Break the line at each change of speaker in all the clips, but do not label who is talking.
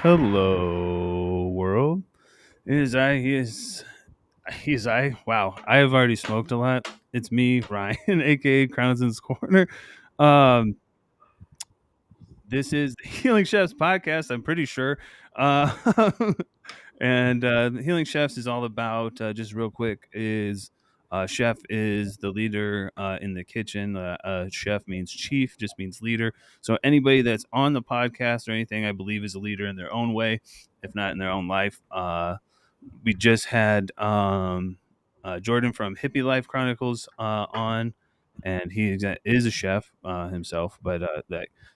Hello, world. It is I. He is I. Wow, I have already smoked a lot. It's me, Ryan, aka Crownson's Corner. Um, this is the Healing Chefs podcast. I'm pretty sure. Uh, and the Healing Chefs is all about just real quick is chef is the leader in the kitchen. Chef means chief, just means leader. So anybody that's on the podcast or anything, I believe, is a leader in their own way, if not in their own life. We just had Jordan from Hippie Life Chronicles on, and is a chef himself. But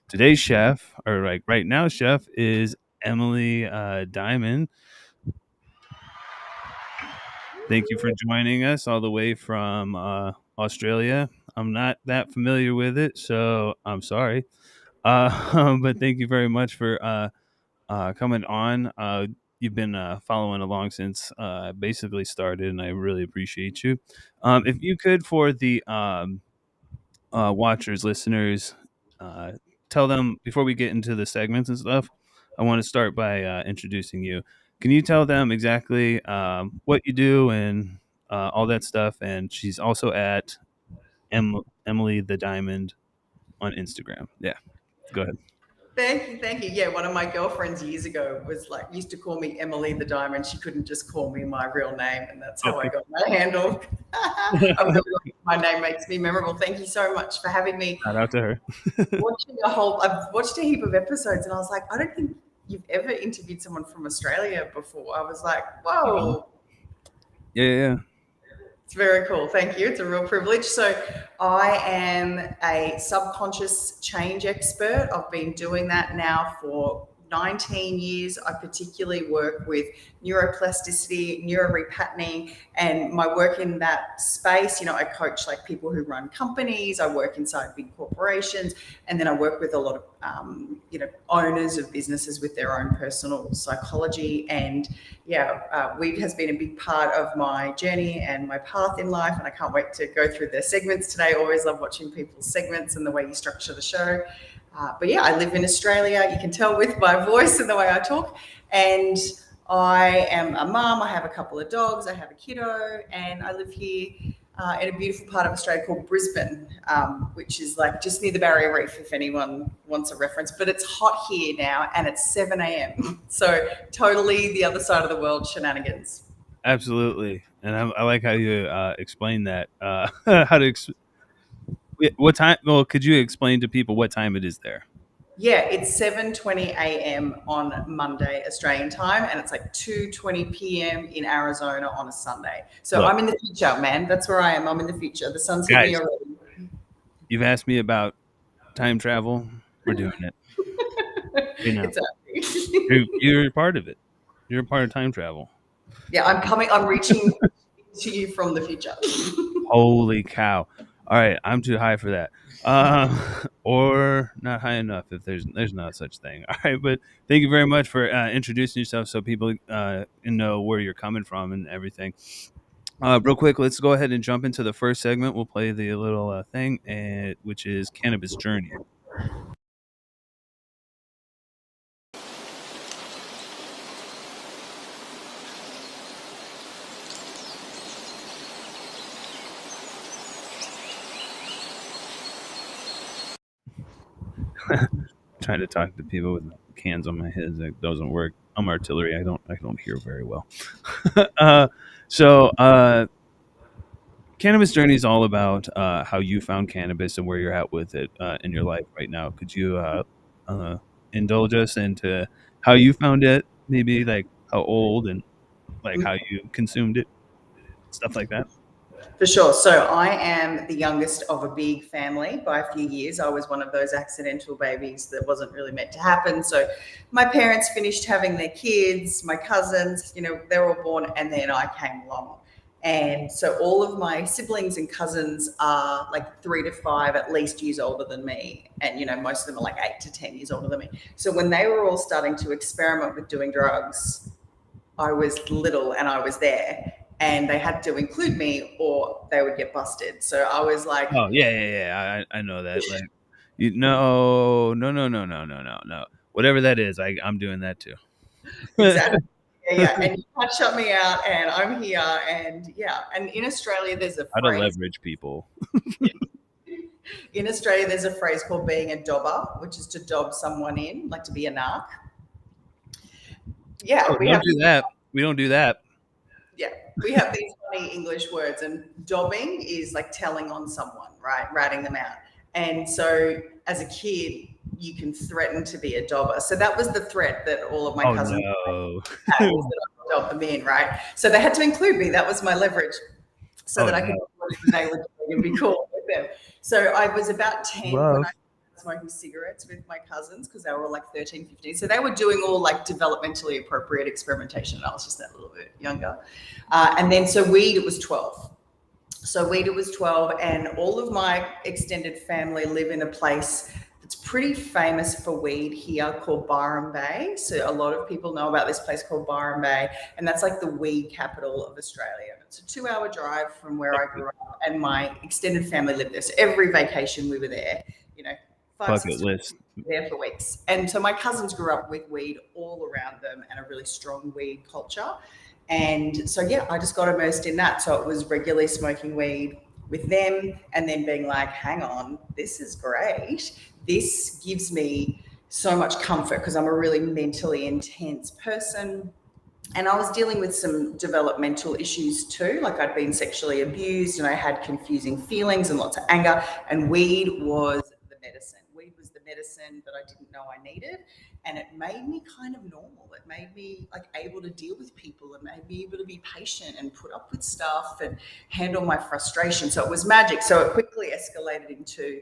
today's chef, or like right now, chef is Emily Diamond. Thank you for joining us all the way from Australia. I'm not that familiar with it, so I'm sorry. But thank you very much for coming on. You've been following along since I basically started, and I really appreciate you. If you could, for the watchers, listeners, uh, tell them before we get into the segments and stuff, I want to start by introducing you. Can you tell them exactly what you do and all that stuff? And she's also at Emily the Diamond on Instagram. Yeah, go ahead.
Thank you, thank you. Yeah, one of my girlfriends years ago was like used to call me Emily the Diamond. She couldn't just call me my real name, and that's how I got my handle. I really like my name makes me memorable. Thank you so much for having me.
Shout out to her.
I've watched a heap of episodes, and I was like, I don't think you've ever interviewed someone from Australia before. I was like, whoa.
Yeah.
It's very cool. Thank you. It's a real privilege. So, I am a subconscious change expert. I've been doing that now for 19 years. I particularly work with neuroplasticity, neurorepatterning, and my work in that space. I coach like people who run companies. I work inside big corporations, and then I work with a lot of owners of businesses with their own personal psychology. And weed has been a big part of my journey and my path in life, and I can't wait to go through the segments today. I always love watching people's segments and the way you structure the show. I live in Australia. You can tell with my voice and the way I talk. And I am a mum. I have a couple of dogs. I have a kiddo, and I live here in a beautiful part of Australia called Brisbane, which is like just near the Barrier Reef, if anyone wants a reference. But it's hot here now, and it's 7 a.m. So totally the other side of the world shenanigans.
Absolutely, and I like how you explain that. What time? Well, could you explain to people what time it is there?
Yeah, it's 7:20 a.m. on Monday Australian time, and it's like 2:20 p.m. in Arizona on a Sunday. So
Look,
I'm in the future, man. That's where I am. I'm in the future. The sun's hitting me
guys,
already.
you've asked me about time travel. We're doing it.
It's happening.
You're a part of it. You're a part of time travel.
Yeah, I'm coming. I'm reaching to you from the future.
Holy cow! All right, I'm too high for that, or not high enough. If there's not such thing. All right, but thank you very much for introducing yourself so people know where you're coming from and everything. Real quick, let's go ahead and jump into the first segment. We'll play the little thing, which is Cannabis Journey. Trying to talk to people with cans on my head, that doesn't work. I'm artillery. I don't hear very well. uh, so Cannabis Journey is all about how you found cannabis and where you're at with it in your life right now. Could you uh, indulge us into how you found it? Maybe like how old and like how you consumed it, stuff like that.
For sure. So I am the youngest of a big family by a few years. I was one of those accidental babies that wasn't really meant to happen. So my parents finished having their kids, my cousins, they were all born, and then I came along. And so all of my siblings and cousins are like 3 to 5 at least years older than me. And, most of them are like 8 to 10 years older than me. So when they were all starting to experiment with doing drugs, I was little and I was there, and they had to include me or they would get busted. So I was like,
Oh yeah. I know that. Like, no. Whatever that is, I'm doing that too.
Exactly. Yeah, yeah. And you can't shut me out, and I'm here. And yeah. And in Australia, there's a
How to
phrase.
leverage people.
In Australia, there's a phrase called being a dobber, which is to dob someone in, like to be a narc.
Oh,
Yeah, we
don't
have
do that. We don't do that.
yeah, we have these funny English words, and dobbing is like telling on someone, right? Ratting them out. And so as a kid, you can threaten to be a dobber. So that was the threat that all of my
Oh
cousins
no.
had, was that I would dob them in, right? So they had to include me. That was my leverage, so
Oh
that I could
no.
do whatever they were doing and be cool with them. So I was about 10 when I
Rough.
started smoking cigarettes with my cousins, because they were all like 13, 15. So they were doing all like developmentally appropriate experimentation. And I was just that little bit younger. And then so weed, it was 12. So weed, it was 12. And all of my extended family live in a place that's pretty famous for weed here called Byron Bay. So a lot of people know about this place called Byron Bay, and that's like the weed capital of Australia. It's a 2 hour drive from where I grew up, and my extended family lived there. So every vacation we were there, you know, five,
Bucket
6
list.
there for weeks. And so my cousins grew up with weed all around them and a really strong weed culture. And so, yeah, I just got immersed in that. So it was regularly smoking weed with them, and then being like, hang on, this is great. This gives me so much comfort because I'm a really mentally intense person. And I was dealing with some developmental issues too. Like I'd been sexually abused and I had confusing feelings and lots of anger. And weed was the medicine. Weed was the medicine that I didn't know I needed. And it made me kind of normal. It made me like able to deal with people and made me able to be patient and put up with stuff and handle my frustration. So it was magic. So it quickly escalated into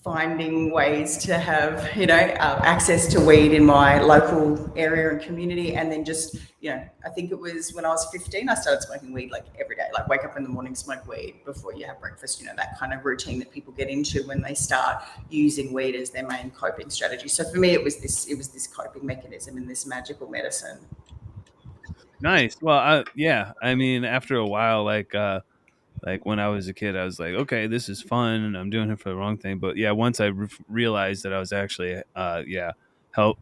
finding ways to have access to weed in my local area and community. And then just I think it was when I was 15 I started smoking weed like every day, like wake up in the morning, smoke weed before you have breakfast, that kind of routine that people get into when they start using weed as their main coping strategy. So for me it was this coping mechanism and this magical medicine.
Nice. Well, yeah. I mean, after a while, like when I was a kid, I was like, okay, this is fun, and I'm doing it for the wrong thing. But yeah, once I realized that I was actually, yeah,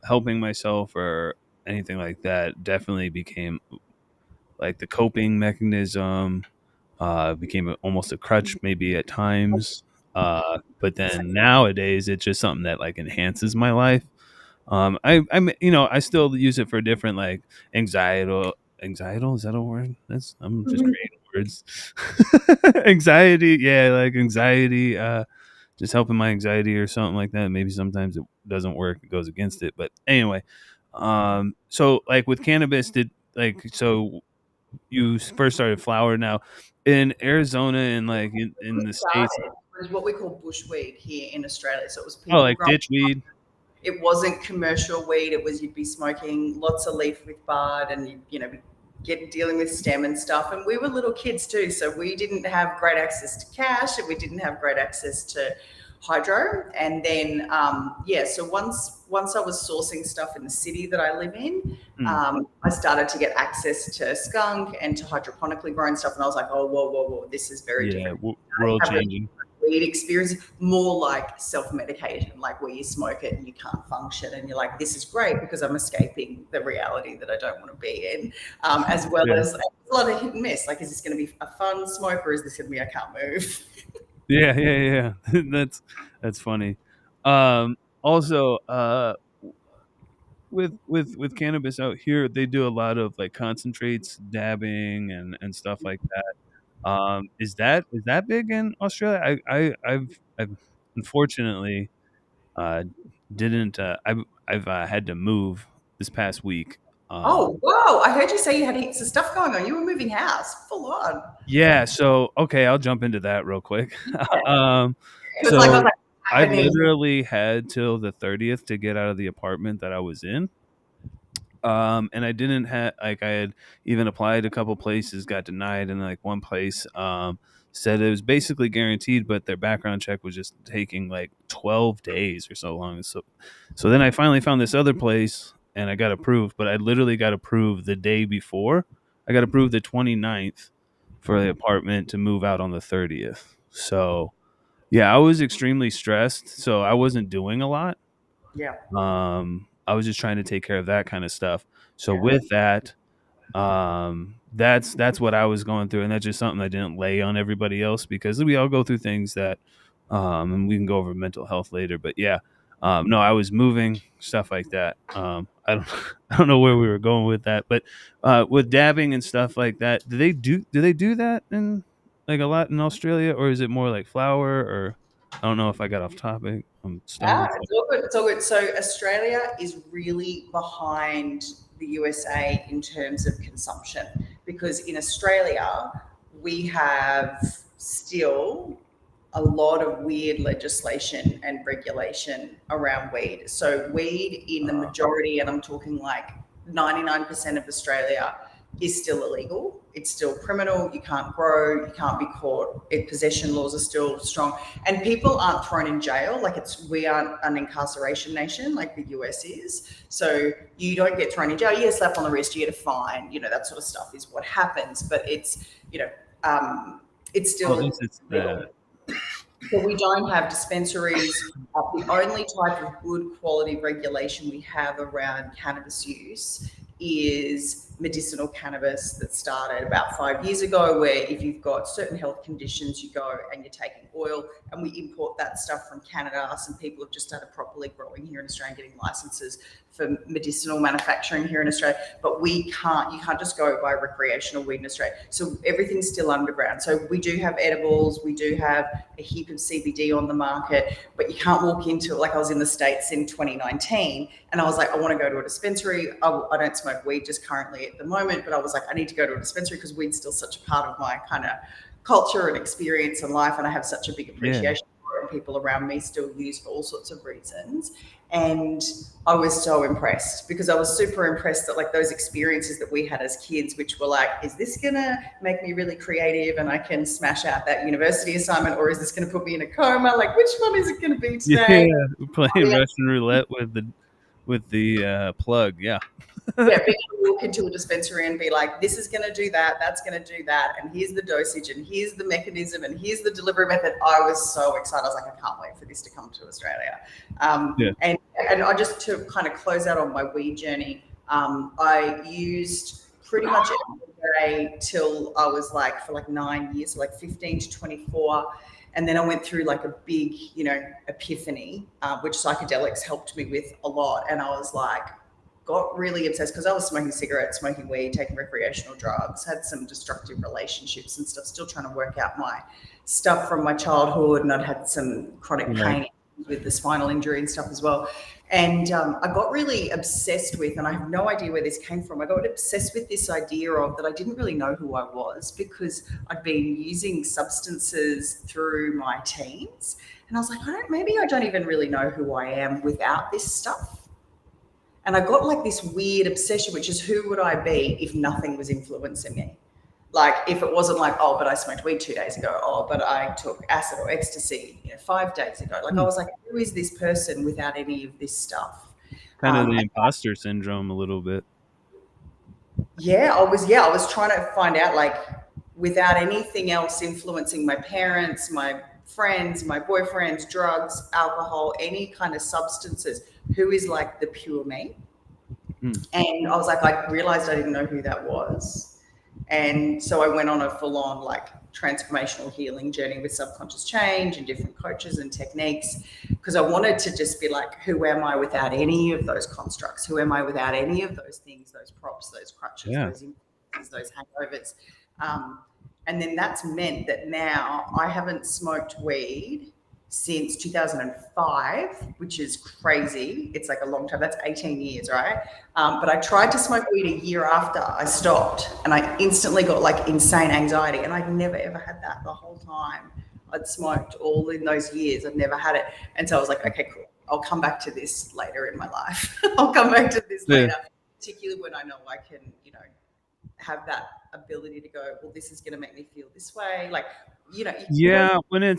helping myself or anything like that, definitely became like the coping mechanism. Became almost a crutch, maybe at times. But then nowadays, it's just something that like enhances my life. I still use it for different like anxiety. Anxiety, is that a word? I'm just creating words. Anxiety, yeah, like anxiety. Just helping my anxiety or something like that. Maybe sometimes it doesn't work; it goes against it. But anyway, so like with cannabis, did like so you first started flower now in Arizona and like in the states?
Started was what we call bushweed here in Australia. So it was
Oh,
people
like
growing.
ditch weed.
It wasn't commercial weed. It was you'd be smoking lots of leaf with bud, and be dealing with stem and stuff. And we were little kids too, so we didn't have great access to cash, and we didn't have great access to hydro. And then yeah, so once I was sourcing stuff in the city that I live in,
Hmm.
I started to get access to skunk and to hydroponically grown stuff, and I was like, oh, whoa, whoa, whoa, this is very
Yeah,
different.
world
Have a
changing.
weed experience, more like self-medication, like where you smoke it and you can't function, and you're like, this is great because I'm escaping the reality that I don't want to be in, as well
Yeah,
as a lot of hit and miss. Like, is this going to be a fun smoke, or is this going to be I can't move?
yeah. That's funny. Also, with cannabis out here, they do a lot of like concentrates, dabbing, and stuff like that. Is that big in Australia? I've unfortunately uh, didn't. I've had to move this past week. Um,
Oh, wow. I heard you say you had heaps of stuff going on. You were moving house full on.
yeah. So okay, I'll jump into that real quick.
Yeah.
um,
It was like, I was
so
like,
I
happening.
literally had till the 30th to get out of the apartment that I was in. And I didn't have like I had even applied a couple places, got denied, and like one place said it was basically guaranteed, but their background check was just taking like 12 days or so long. So then I finally found this other place and I got approved, but I literally got approved the day before. I got approved the 29th for the apartment to move out on the 30th. So yeah, I was extremely stressed, so I wasn't doing a lot.
Yeah.
I was just trying to take care of that kind of stuff. So
Yeah.
with that, that's what I was going through, and that's just something I didn't lay on everybody else because we all go through things that, and we can go over mental health later. But yeah, no, I was moving stuff like that. I don't I don't know where we were going with that, but with dabbing and stuff like that, do they do that in like a lot in Australia, or is it more like flower? Or I don't know if I got off topic. I'm
Ah,
stumbling.
it's all good. It's all good. So Australia is really behind the USA in terms of consumption because in Australia we have still a lot of weird legislation and regulation around weed. So weed in the majority, and I'm talking like 99% of Australia, is still illegal. It's still criminal. You can't grow. You can't be caught. Possession laws are still strong, and people aren't thrown in jail. Like we aren't an incarceration nation like the US is. So you don't get thrown in jail. You get a slap on the wrist. You get a fine. That sort of stuff is what happens. But you know, it's
Well, at
still
least it's
legal.
that.
So we don't have dispensaries. The only type of good quality regulation we have around cannabis use is medicinal cannabis that started about 5 years ago, where if you've got certain health conditions, you go and you're taking oil, and we import that stuff from Canada. Some people have just started properly growing here in Australia and getting licenses for medicinal manufacturing here in Australia, but you can't just go buy recreational weed in Australia. So everything's still underground. So we do have edibles, we do have a heap of CBD on the market, but you can't walk into it. Like I was in the States in 2019 and I was like, I want to go to a dispensary. I don't smoke weed just currently at the moment, but I was like, I need to go to a dispensary because weed's still such a part of my kind of culture and experience and life. And I have such a big
Yeah.
appreciation for it, and people around me still use for all sorts of reasons. And I was so impressed because I was super impressed that like those experiences that we had as kids, which were like, is this gonna make me really creative and I can smash out that university assignment, or is this gonna put me in a coma? Like, which one is it gonna be
Yeah,
today?
we're playing Russian roulette with the plug. Yeah.
Yeah, being able to walk into a dispensary and be like, this is going to do that, that's going to do that, and here's the dosage, and here's the mechanism, and here's the delivery method. I was so excited. I was like, I can't wait for this to come to Australia.
Yeah.
And I just to kind of close out on my weed journey, I used pretty much every day till I was like for like 9 years, so like 15 to 24. And then I went through like a big, epiphany, which psychedelics helped me with a lot. And I was like, got really obsessed because I was smoking cigarettes, smoking weed, taking recreational drugs, had some destructive relationships and stuff, still trying to work out my stuff from my childhood. And I'd had some chronic
Right.
pain with the spinal injury and stuff as well. And I got really obsessed with, and I have no idea where this came from. I got obsessed with this idea of that I didn't really know who I was because I'd been using substances through my teens. And I was like, maybe I don't even really know who I am without this stuff. And I got like this weird obsession, which is who would I be if nothing was influencing me? Like if it wasn't like, oh, but I smoked weed 2 days ago. Oh, but I took acid or ecstasy, 5 days ago. Like I
Hmm.
was like, who is this person without any of this stuff?
Kind of the imposter syndrome a little bit.
I was trying to find out like without anything else influencing my parents, my friends, my boyfriends, drugs, alcohol, any kind of substances, who is like the pure me.
Hmm.
And I was like, I realized I didn't know who that was. And so I went on a full on like transformational healing journey with subconscious change and different coaches and techniques because I wanted to just be like, who am I without any of those constructs? Who am I without any of those things, those props, those crutches,
Yeah.
those influences, those hangovers? Um, and then that's meant that now I haven't smoked weed since 2005, which is crazy. It's like a long time. That's 18 years, right? But I tried to smoke weed a year after I stopped, and I instantly got like insane anxiety. And I'd never ever had that the whole time. I'd smoked all in those years. I'd never had it, and so I was like, okay, cool. I'll come back to this later in my life. I'll come back to this
Yeah.
later, particularly when I know I can, have that ability to go. Well, this is going to make me feel this way. Like, you go
Yeah, when you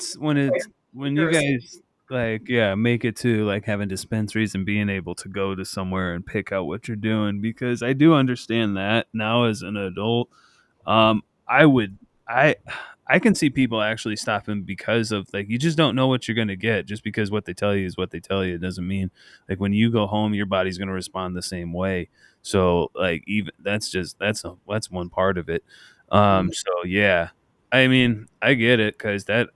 through a
guys like make it to like having dispensaries and being able to go to somewhere and pick out what you're doing because I do understand that now as an adult. I would. I I can see people actually stopping because of like you just don't know what you're gonna get. Just because what they tell you is what they tell you, it doesn't mean like when you go home, your body's gonna respond the same way. So like even that's one part of it.
Mm.
So yeah, I mean I get it because that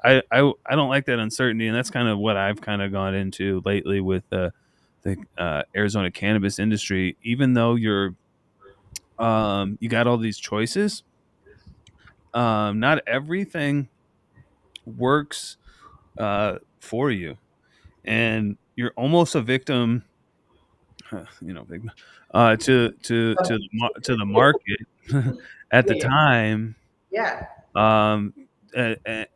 I don't like that uncertainty, and that's kind of what I've kind of gone into lately with the Arizona cannabis industry. Even though you got all these choices, not everything works for you, and you're almost a victim, victim, to the market at
Yeah,
the
yeah,
time,
yeah.
um,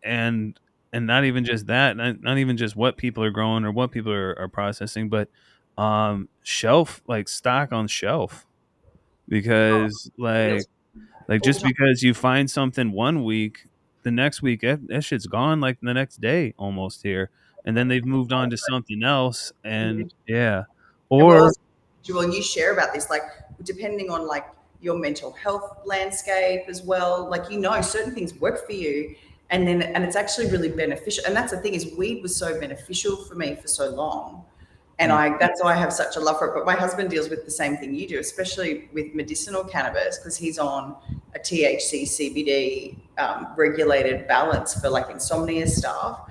and not even just that, not even just what people are growing or what people are processing, but shelf like stock on shelf
Oh,
because
deals
like
all the
just
time.
because you find something one week, the next week that shit's gone like the next day almost here. And then they've moved on to something else and yeah.
And we're
Or
also individual, and you share about this, like depending on like your mental health landscape as well. Like certain things work for you, and it's actually really beneficial. And that's the thing is, weed was so beneficial for me for so long, and
mm,
I that's why I have such a love for it. But my husband deals with the same thing you do, especially with medicinal cannabis, because he's on a THC CBD regulated balance for like insomnia stuff.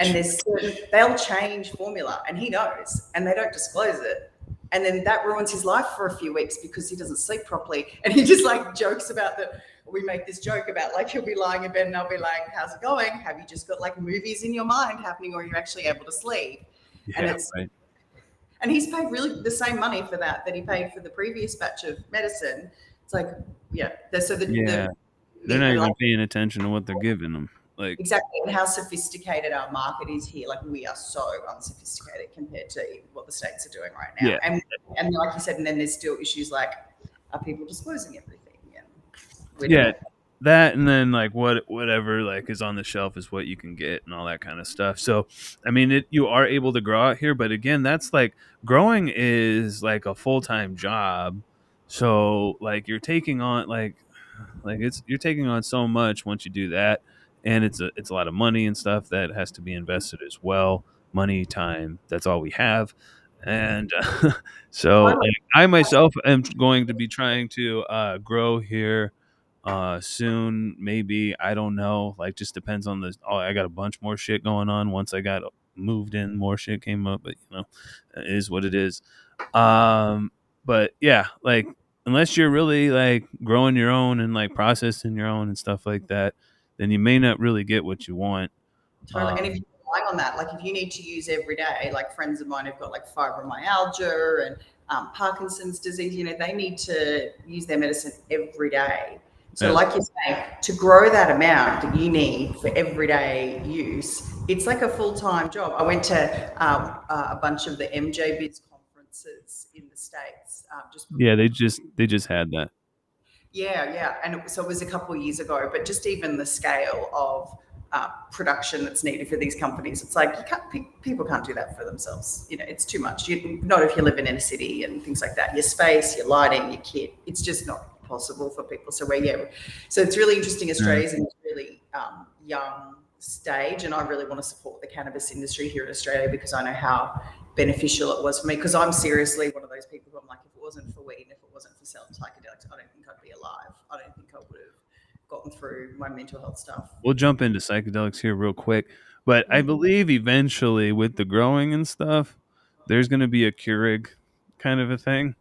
And there's certain, they'll change formula and he knows and they don't disclose it. And then that ruins his life for a few weeks because he doesn't sleep properly. And he just like jokes about we make this joke about like he'll be lying in bed and I'll be like, how's it going? Have you just got like movies in your mind happening or are you actually able to sleep? And
yeah,
it's,
right.
and he's paid really the same money for that he paid for the previous batch of medicine. It's like, yeah. So
Yeah. They're not
like,
even paying attention to what they're giving them. Like,
exactly, and how sophisticated our market is here. Like we are so unsophisticated compared to what the states are doing right now.
yeah.
And like you said, and then there's still issues like are people disclosing everything? And we don't
Yeah.
know.
That and then like whatever like is on the shelf is what you can get and all that kind of stuff. So I mean you are able to grow out here, but again, that's like growing is like a full-time job. So like you're taking on like it's you're taking on so much once you do that, and it's a lot of money and stuff that has to be invested as well. Money, time, that's all we have. And so
Totally.
like I myself am going to be trying to grow here soon, maybe, I don't know, like just depends on the oh, I got a bunch more shit going on. Once I got moved in, more shit came up, but it is what it is. um but yeah, like unless you're really like growing your own and like processing your own and stuff like that, then you may not really get what you want.
Totally. And if
um
you're relying on that, like if you need to use every day, like friends of mine who've got like fibromyalgia and Parkinson's disease, they need to use their medicine every day. So,
yeah,
like you're saying, to grow that amount that you need for everyday use, it's like a full time job. I went to a bunch of the MJ Biz conferences in the States just
yeah,
before.
they just had that.
Yeah, yeah. So it was a couple of years ago, but just even the scale of production that's needed for these companies, it's like people can't do that for themselves. It's too much. Not if you live in a city and things like that. Your space, your lighting, your kit, it's just not possible for people. So so it's really interesting.
Right.
Australia's in a really young stage, and I really want to support the cannabis industry here in Australia because I know how beneficial it was for me. Because I'm seriously one of those people who I'm like, if it wasn't for weed, if it wasn't for psychedelics, I don't think I'd be alive. I don't think I would have gotten through my mental health stuff.
We'll jump into psychedelics here real quick, but I
Mm.
believe eventually with the growing and stuff, there's going to be a Keurig kind of a thing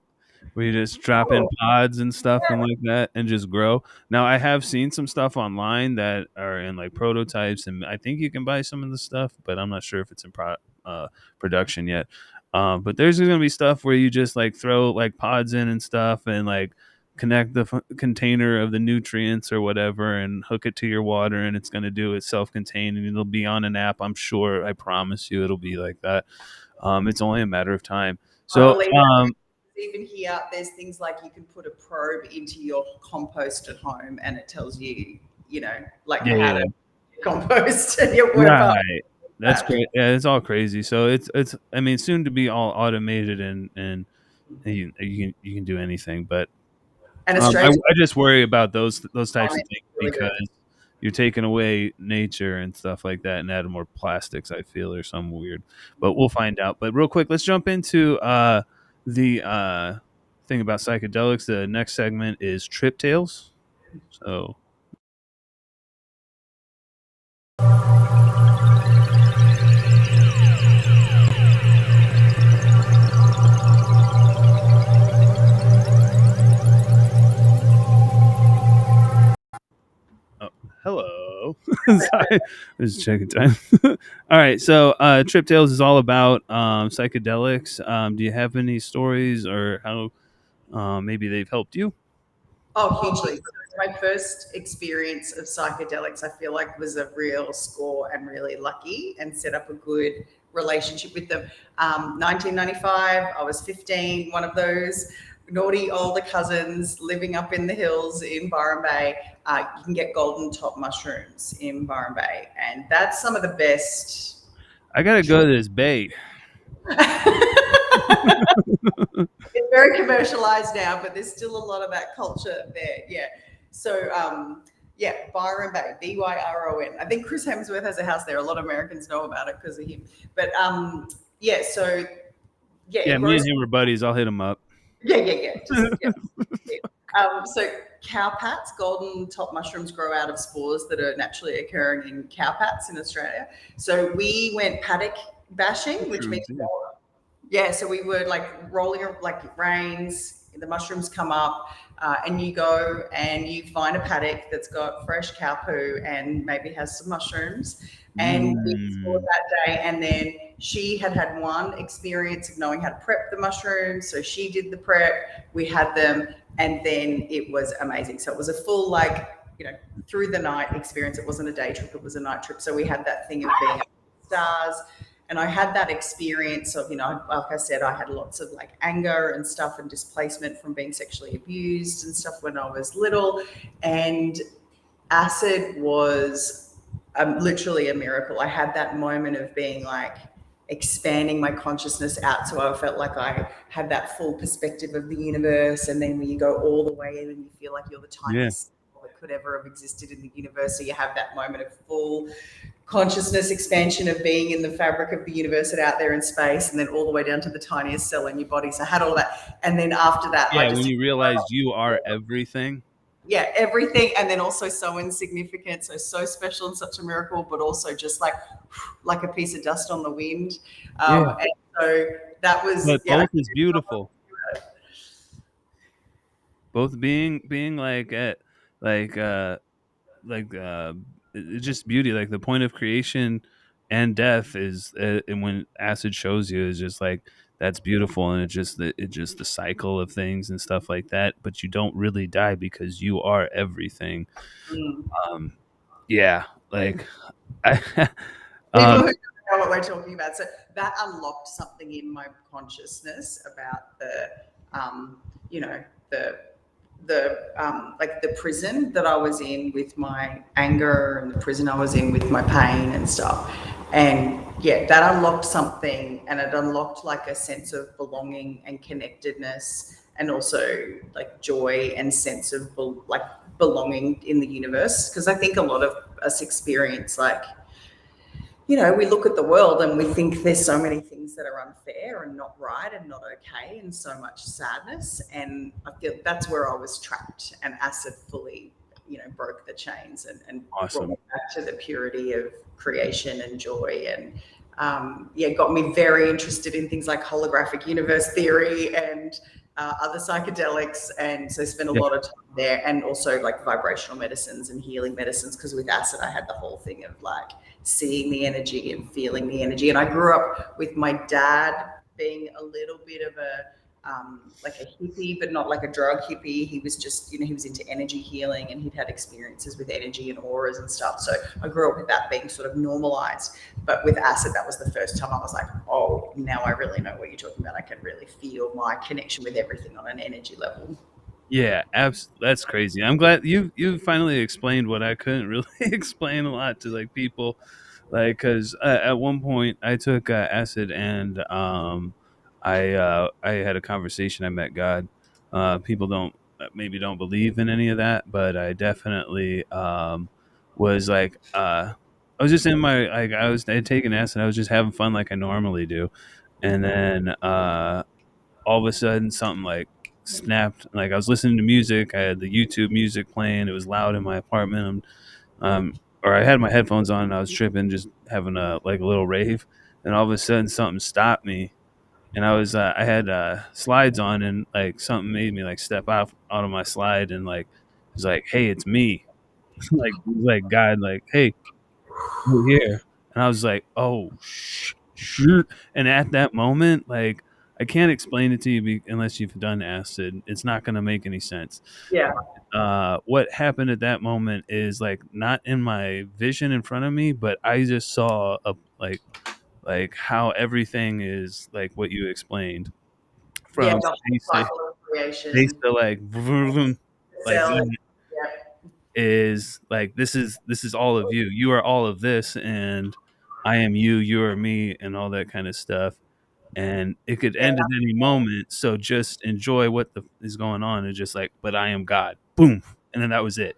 where you just drop in
Oh,
pods and stuff and like that and just grow. Now, I have seen some stuff online that are in like prototypes, and I think you can buy some of the stuff, but I'm not sure if it's in production yet. But there's going to be stuff where you just like throw like pods in and stuff and like connect the container of the nutrients or whatever and hook it to your water, and it's going to do it self-contained, and it'll be on an app. I'm sure, I promise you it'll be like that. It's only a matter of time.
I
So
believe that. Even here, there's things like you can put a probe into your compost at home, and it tells you, like
yeah,
how
yeah,
to compost and your whatever.
right. That's great. Yeah, it's all crazy. So it's I mean soon to be all automated and you can do anything. But
And
I
Australia's
just worry about those types of
environment
things
is really good.
because you're taking away nature and stuff like that, and adding more plastics. I feel or some weird, but we'll find out. But real quick, let's jump into the thing about psychedelics. The next segment is trip tales. So oh, hello. Sorry, I was checking time. All right, so Trip Tales is all about psychedelics. Do you have any stories or how maybe they've helped you?
Oh, hugely. So my first experience of psychedelics, I feel like, was a real score and really lucky and set up a good relationship with them. 1995, I was 15, one of those naughty older cousins living up in the hills in Byron Bay. You can get golden top mushrooms in Byron Bay, and that's some of the best.
I gotta go to this bay.
It's very commercialized now, but there's still a lot of that culture there. Yeah. So, yeah, Byron Bay, Byron. I think Chris Hemsworth has a house there. A lot of Americans know about it because of him. But yeah, so yeah,
Yeah,
it
me
grows.
and him were buddies. I'll hit him up.
Yeah. Just yeah. Yeah. So cowpats, golden top mushrooms grow out of spores that are naturally occurring in cowpats in Australia. So we went paddock bashing, which means
Mushrooms, yeah.
yeah, so we were like rolling, like it rains, the mushrooms come up, and you go and you find a paddock that's got fresh cow poo and maybe has some mushrooms. And we explored
Mm,
that day. And then she had had one experience of knowing how to prep the mushrooms. So she did the prep, we had them, and then it was amazing. So it was a full, like, through the night experience. It wasn't a day trip, it was a night trip. So we had that thing of being stars, and I had that experience of, like I said, I had lots of like anger and stuff and displacement from being sexually abused and stuff when I was little. And acid was literally a miracle. I had that moment of being like expanding my consciousness out. So I felt like I had that full perspective of the universe. And then when you go all the way in and you feel like you're the
yeah,
tiniest that could ever have existed in the universe. So you have that moment of full consciousness expansion of being in the fabric of the universe and out there in space, and then all the way down to the tiniest cell in your body. So I had all that. And then after that, I
yeah. When
just,
you realize you are everything.
yeah, everything. And then also so insignificant, so special and such a miracle, but also just like a piece of dust on the wind.
Yeah,
And so that was,
but
yeah.
both is beautiful. Both being like at like like it's just beauty. Like the point of creation and death is, and when acid shows you, is just like that's beautiful, and it just the cycle of things and stuff like that. But you don't really die because you are everything.
Mm.
Um, yeah, like I,
People
um,
who don't know what we're talking about. So that unlocked something in my consciousness about um, you know, the like the prison that I was in with my anger and the prison I was in with my pain and stuff. And yeah, that unlocked something, and it unlocked like a sense of belonging and connectedness, and also like joy and sense of like belonging in the universe. Because I think a lot of us experience like, we look at the world and we think there's so many things that are unfair and not right and not okay, and so much sadness. And I feel that's where I was trapped, and acid fully, broke the chains and brought
awesome.
me back to the purity of creation and joy. And yeah, got me very interested in things like holographic universe theory and other psychedelics. And so spent a
Yeah,
lot of time there, and also like vibrational medicines and healing medicines, because with acid I had the whole thing of like seeing the energy and feeling the energy. And I grew up with my dad being a little bit of a like a hippie, but not like a drug hippie. He was just, he was into energy healing, and he'd had experiences with energy and auras and stuff. So I grew up with that being sort of normalized. But with acid, that was the first time I was like, oh, now I really know what you're talking about. I can really feel my connection with everything on an energy level.
yeah, that's crazy. I'm glad you finally explained what I couldn't really explain a lot to like people, like because at one point I took acid and I had a conversation. I met God. People don't. maybe don't believe in any of that, but I definitely was like I was just in my like I had taken acid. I was just having fun like I normally do, and then all of a sudden something like snapped. Like I was listening to music. I had the YouTube music playing. It was loud in my apartment. Or I had my headphones on and I was tripping, just having a like a little rave. And all of a sudden something stopped me, and I had slides on, and like something made me like step out of my slide, and like it was like, hey, it's me. Like it was like God, like, hey, we're here. And I was like, oh shoot. And at that moment, like I can't explain it to you unless you've done acid. It's not going to make any sense.
Yeah.
What happened at that moment is like not in my vision in front of me, but I just saw a like how everything is like what you explained
Yeah,
from
the whole
space to
cycle of
space
creation,
to like vroom,
the
like
cell.
that
Yeah.
is like this is all of you. You are all of this, and I am you. You are me, and all that kind of stuff. And it could
Yeah.
end at any moment. So just enjoy what is going on, and just like, but I am God. Boom, and then that was it.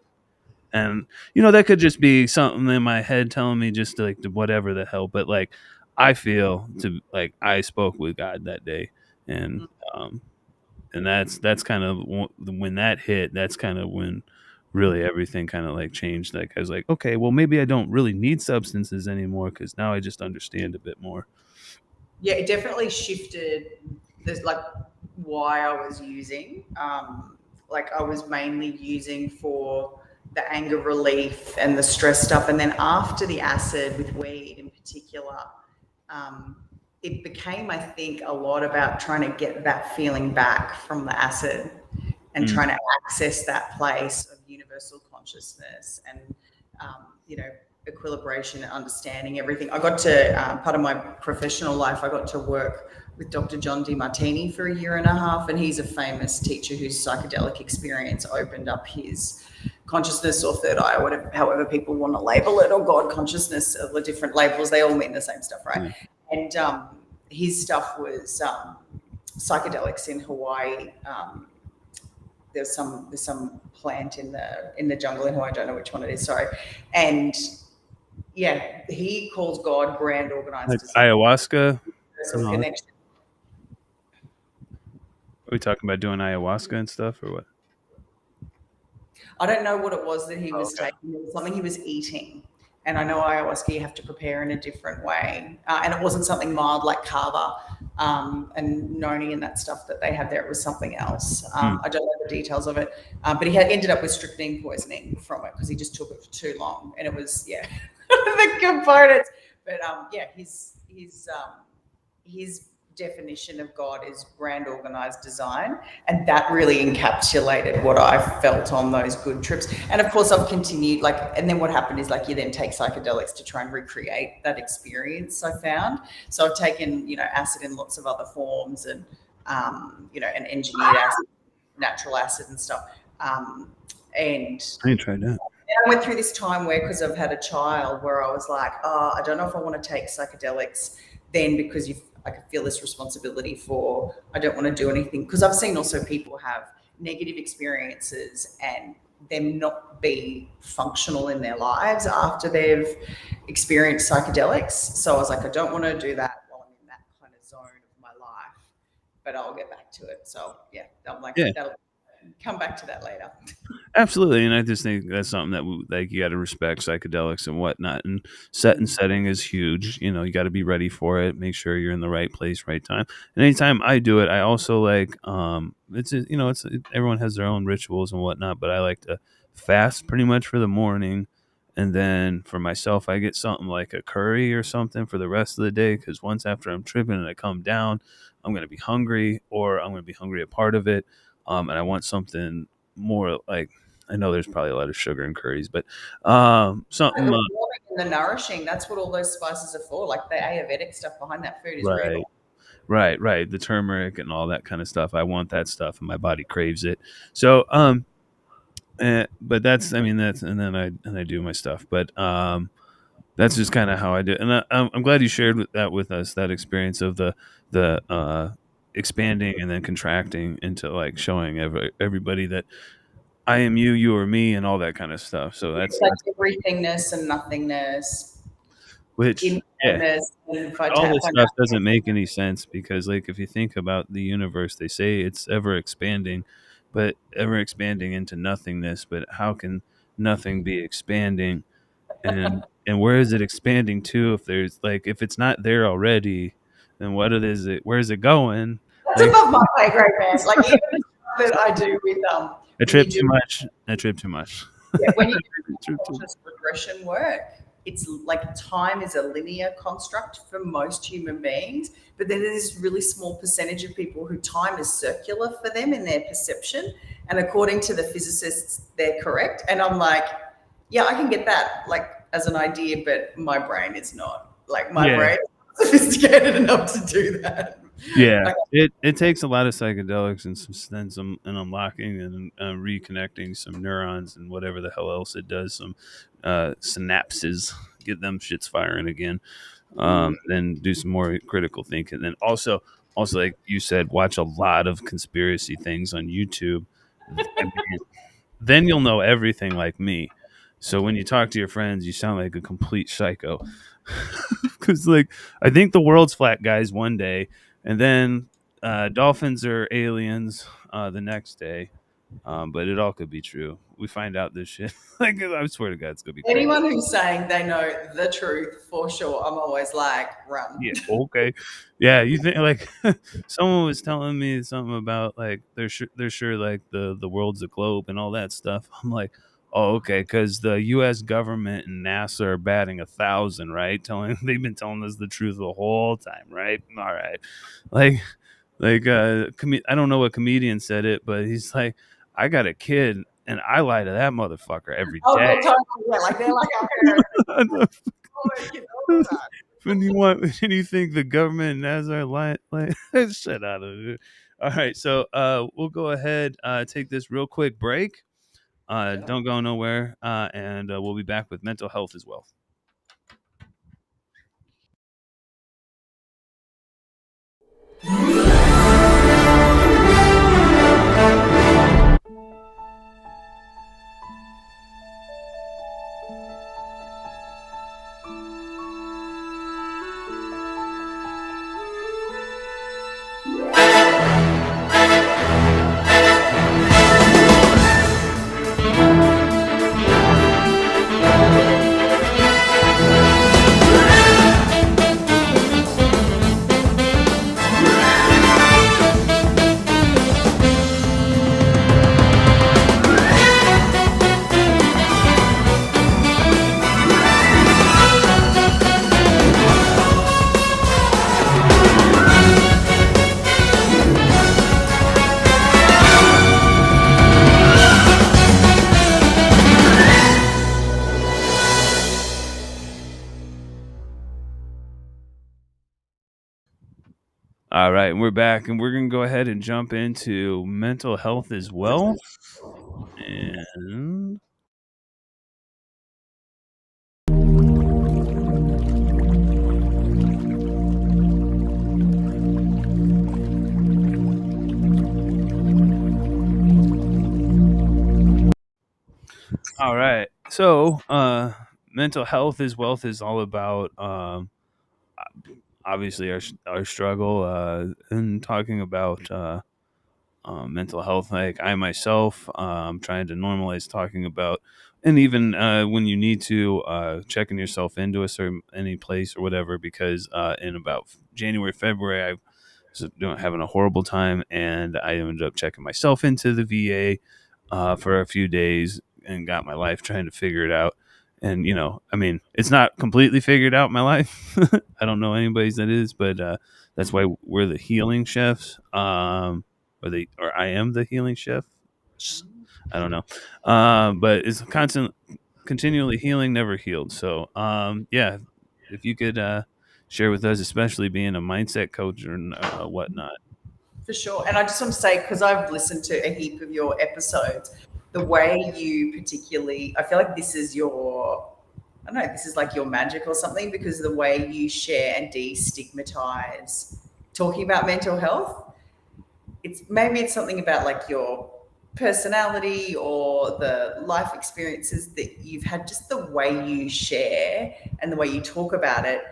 And that could just be something in my head telling me just to, like, to whatever the hell, but like I feel to like I spoke with God that day. and um and that's kind of when that hit. That's kind of when really everything kind of like changed. Like I was like, okay, well maybe I don't really need substances anymore, because now I just understand a bit more.
Yeah, it definitely shifted. There's like why I was using. Like I was mainly using for the anger relief and the stress stuff, and then after the acid with weed in particular, um, it became, I think, a lot about trying to get that feeling back from the acid and
Mm.
trying to access that place of universal consciousness and you know, equilibration and understanding everything. I got to part of my professional life, I got to work with Dr. John DeMartini for a year and a half, and he's a famous teacher whose psychedelic experience opened up his consciousness or third eye, or whatever, however people want to label it, or God consciousness, the different labels, they all mean the same stuff, right?
Yeah.
And his stuff was psychedelics in Hawaii. There's some plant in the jungle in Hawaii. I don't know which one it is. Sorry, and yeah, he calls God grand organized
Like
design,
ayahuasca
sort
and
of
all that.
connection.
Are we talking about doing ayahuasca and stuff, or what?
I don't know what it was that he
Oh,
was
okay.
taking. It was something he was eating. And I know ayahuasca you have to prepare in a different way. And it wasn't something mild like kava and noni and that stuff that they have there. It was something else.
Hmm.
I don't know the details of it. But he had ended up with strychnine poisoning from it because he just took it for too long. And it was, yeah, the components. But yeah, his definition of God is grand organized design. And that really encapsulated what I felt on those good trips. And of course, I've continued, like, and then what happened is, like, you then take psychedelics to try and recreate that experience, I found. So I've taken, acid in lots of other forms and, and engineered acid, natural acid and stuff. And
I ain't tried that.
I went through this time where, because I've had a child, where I was like, oh, I don't know if I want to take psychedelics then, because I could feel this responsibility for, I don't want to do anything. Because I've seen also people have negative experiences and them not be functional in their lives after they've experienced psychedelics. So I was like, I don't want to do that while I'm in that kind of zone of my life, but I'll get back to it. So yeah, I'm like,
Yeah.
that'll come back to that later.
Absolutely, and I just think that's something that like you got to respect psychedelics and whatnot. And set and setting is huge. You got to be ready for it. Make sure you're in the right place, right time. And anytime I do it, I also like everyone has their own rituals and whatnot, but I like to fast pretty much for the morning, and then for myself, I get something like a curry or something for the rest of the day. Because once after I'm tripping and I come down, I'm gonna be hungry, or I'm gonna be hungry a part of it, and I want something more like, I know there's probably a lot of sugar in curries, but something
The warming and the nourishing, that's what all those spices are for. Like the Ayurvedic stuff behind that food is real.
right, right, the turmeric and all that kind of stuff. I want that stuff, and my body craves it. So, but that's, I mean, that's, and then I do my stuff, but that's just kind of how I do it. And I'm glad you shared that with us, that experience of the expanding and then contracting into like showing everybody that I am you, you are me, and all that kind of stuff. So
It's
that's
like everythingness and nothingness,
which yeah,
infiniteness, and if I
all
tap
this
on
stuff doesn't make any sense because like if you think about the universe, they say it's ever expanding, but ever expanding into nothingness. But how can nothing be expanding? And where is it expanding to? If there's like if it's not there already, then what it is it? Where is it going?
that's
Like
above my pay grade, man. Like even the stuff that I do with
I
when you
trip
do
too much. I trip too much.
yeah, when you do
I trip too much.
conscious regression work, it's like time is a linear construct for most human beings, but then there's this really small percentage of people who time is circular for them in their perception. And according to the physicists, they're correct. And I'm like, yeah, I can get that like as an idea, but my brain is not. Like my
Yeah,
brain is sophisticated enough to do that.
yeah.
Okay.
It takes a lot of psychedelics and some and unlocking and reconnecting some neurons and whatever the hell else it does. Some synapses, get them shits firing again. Then do some more critical thinking. Then also like you said, watch a lot of conspiracy things on YouTube. I mean, then you'll know everything like me. So when you talk to your friends, you sound like a complete psycho. Because like I think the world's flat, guys, one day, and then dolphins are aliens the next day. But it all could be true. We find out this shit. Like I swear to God, it's gonna be crazy.
Anyone who's saying they know the truth for sure, I'm always like, run.
Yeah. Okay. Yeah. You think like someone was telling me something about like they're sure like the world's a globe and all that stuff. I'm like, oh okay, because the U.S. government and NASA are batting 1,000, right? Telling they've been telling us the truth the whole time, right? All right, like I don't know what comedian said it, but he's like, I got a kid and I lie to that motherfucker every
Oh,
day.
yeah, totally. Yeah, like they're like our parents. Always get over that.
When you want, when you think the government and NASA are lying, shut out of it. All right, so we'll go ahead, take this real quick break.
Sure.
Don't go nowhere, and we'll be back with mental health as well. All right, we're back, and we're gonna go ahead and jump into mental health as well. And all right, so mental health is wealth is all about obviously our struggle and talking about mental health. Like I myself, trying to normalize talking about, and even when you need to checking yourself into a certain any place or whatever, because in about January, February, I was having a horrible time, and I ended up checking myself into the VA for a few days and got my life trying to figure it out. And I mean, it's not completely figured out my life. I don't know anybody's that is, but that's why we're the healing chefs. Or I am the healing chef. I don't know, but it's continually healing, never healed. So, yeah, if you could share with us, especially being a mindset coach or whatnot.
For sure. And I just want to say, because I've listened to a heap of your episodes, the way you particularly, I feel like this is your, I don't know, this is like your magic or something, because the way you share and destigmatize talking about mental health. it's something about like your personality or the life experiences that you've had, just the way you share and the way you talk about it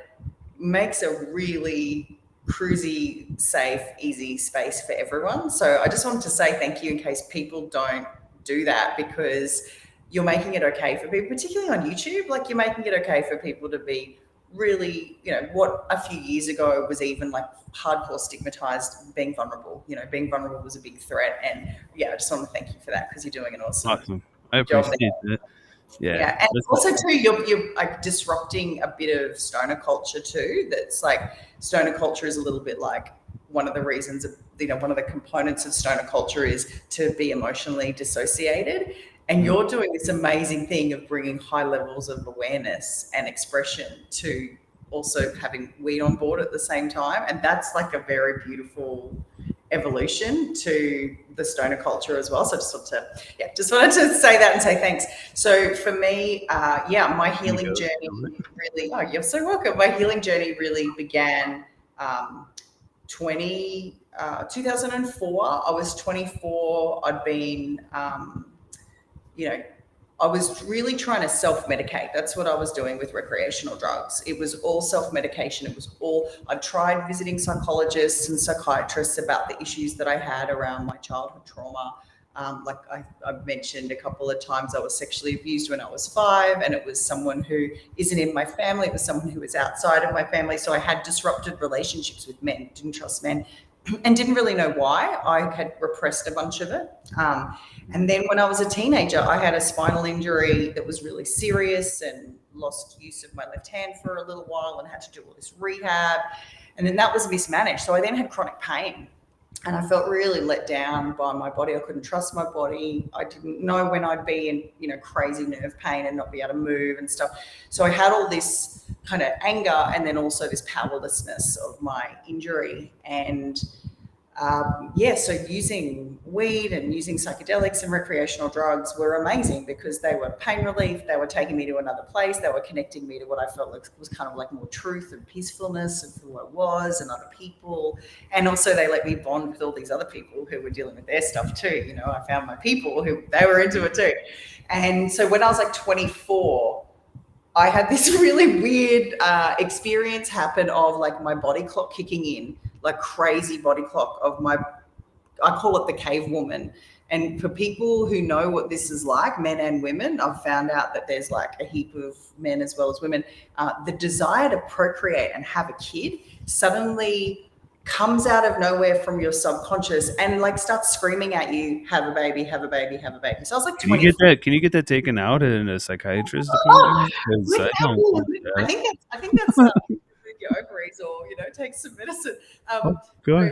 makes a really cruisy, safe, easy space for everyone. So I just wanted to say thank you in case people don't do that, because you're making it okay for people, particularly on YouTube. Like, you're making it okay for people to be really, what a few years ago was even like hardcore stigmatized, being vulnerable. Being vulnerable was a big threat. And yeah, I just want to thank you for that, because you're doing an awesome
Awesome. I
job there.
appreciate that. Yeah.
Yeah, and
That's
also too, you're like disrupting a bit of stoner culture too. That's like, stoner culture is a little bit like, one of the reasons of, one of the components of stoner culture is to be emotionally dissociated. And
mm,
you're doing this amazing thing of bringing high levels of awareness and expression to also having weed on board at the same time. And that's like a very beautiful evolution to the stoner culture as well. So just wanted to say that and say thanks. So for me, my
you
healing
go.
journey really, oh, you're so welcome. My healing journey really began 2004. I was 24. I'd been, you know, I was really trying to self-medicate. That's what I was doing with recreational drugs. It was all self-medication. I tried visiting psychologists and psychiatrists about the issues that I had around my childhood trauma. Like I've mentioned a couple of times, I was sexually abused when I was 5, and it was someone who isn't in my family. It was someone who was outside of my family. So I had disrupted relationships with men, didn't trust men, and didn't really know why. I had repressed a bunch of it. And then when I was a teenager, I had a spinal injury that was really serious, and lost use of my left hand for a little while and had to do all this rehab. And then that was mismanaged. So I then had chronic pain, and I felt really let down by my body. I couldn't trust my body. I didn't know when I'd be in, crazy nerve pain and not be able to move and stuff. So I had all this kind of anger, and then also this powerlessness of my injury. And so using weed and using psychedelics and recreational drugs were amazing, because they were pain relief. They were taking me to another place. They were connecting me to what I felt like was kind of like more truth and peacefulness of who I was and other people. And also they let me bond with all these other people who were dealing with their stuff too. I found my people who they were into it too. And so when I was like 24, I had this really weird experience happen of like my body clock kicking in, like crazy body clock of I call it the cave woman. And for people who know what this is like, men and women, I've found out that there's like a heap of men as well as women. The desire to procreate and have a kid suddenly comes out of nowhere from your subconscious and like starts screaming at you, have a baby, have a baby, have a baby. So I was like
Can you
24.
get that? Can you get that taken out in a psychiatrist appointment? Because I don't want
I
that.
think that's with your ovaries, or take some medicine.
Oh
So,
God,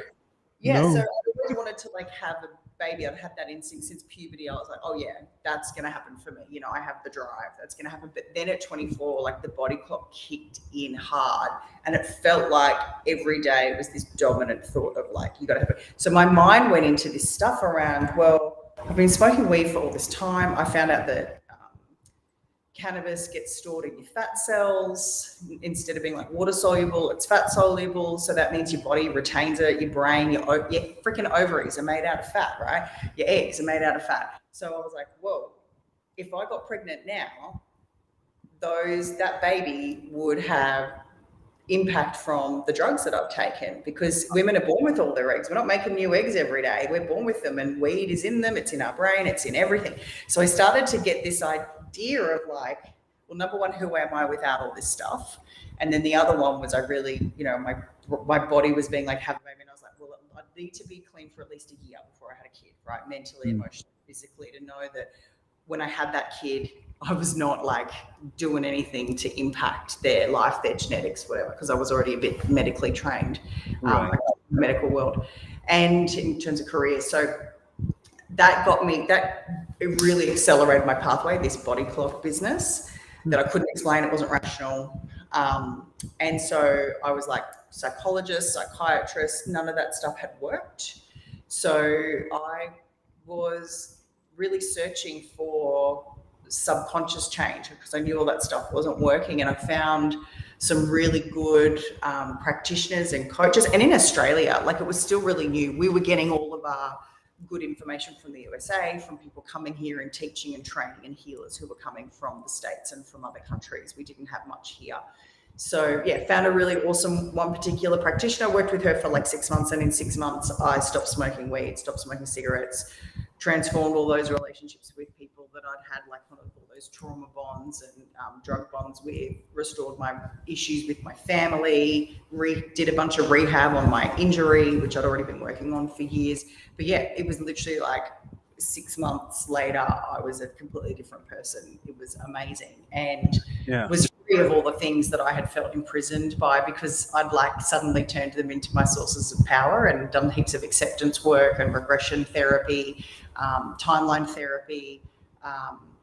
yeah, so
no.
I really wanted to like have a baby. I'd had that instinct since puberty. I was like, oh yeah, that's gonna happen for me. I have the drive. That's gonna happen. But then at 24, like the body clock kicked in hard, and it felt like every day was this dominant thought of like, you got to have it. So my mind went into this stuff around, well, I've been smoking weed for all this time. I found out that cannabis gets stored in your fat cells. Instead of being like water soluble, it's fat soluble. So that means your body retains it. Your brain, your freaking ovaries are made out of fat, right? Your eggs are made out of fat. So I was like, whoa, if I got pregnant now, that baby would have impact from the drugs that I've taken, because women are born with all their eggs. We're not making new eggs every day. We're born with them, and weed is in them. It's in our brain. It's in everything. So I started to get this idea of like, well, number one, who am I without all this stuff? And then the other one was I really, my body was being like, have a baby. And I was like, well, I need to be clean for at least a year before I had a kid, right? Mentally, emotionally, physically, to know that when I had that kid, I was not like doing anything to impact their life, their genetics, whatever, because I was already a bit medically trained,
Right.
in the medical world, and in terms of career. So that got me, it really accelerated my pathway, this body clock business that I couldn't explain. It wasn't rational. And so I was like, psychologist, psychiatrist, none of that stuff had worked. So I was really searching for subconscious change, because I knew all that stuff wasn't working. And I found some really good practitioners and coaches. And in Australia, like, it was still really new. We were getting all of our good information from the USA, from people coming here and teaching and training, and healers who were coming from the States and from other countries. We didn't have much here. So yeah, found a really awesome one particular practitioner. Worked with her for like 6 months, and in 6 months, I stopped smoking weed, stopped smoking cigarettes, transformed all those relationships with people that I'd had, like, kind of all those trauma bonds and drug bonds with, restored my issues with my family, did a bunch of rehab on my injury, which I'd already been working on for years. But yeah, it was literally like 6 months later, I was a completely different person. It was amazing, and
Yeah.
was free of all the things that I had felt imprisoned by, because I'd like suddenly turned them into my sources of power and done heaps of acceptance work and regression therapy, timeline therapy,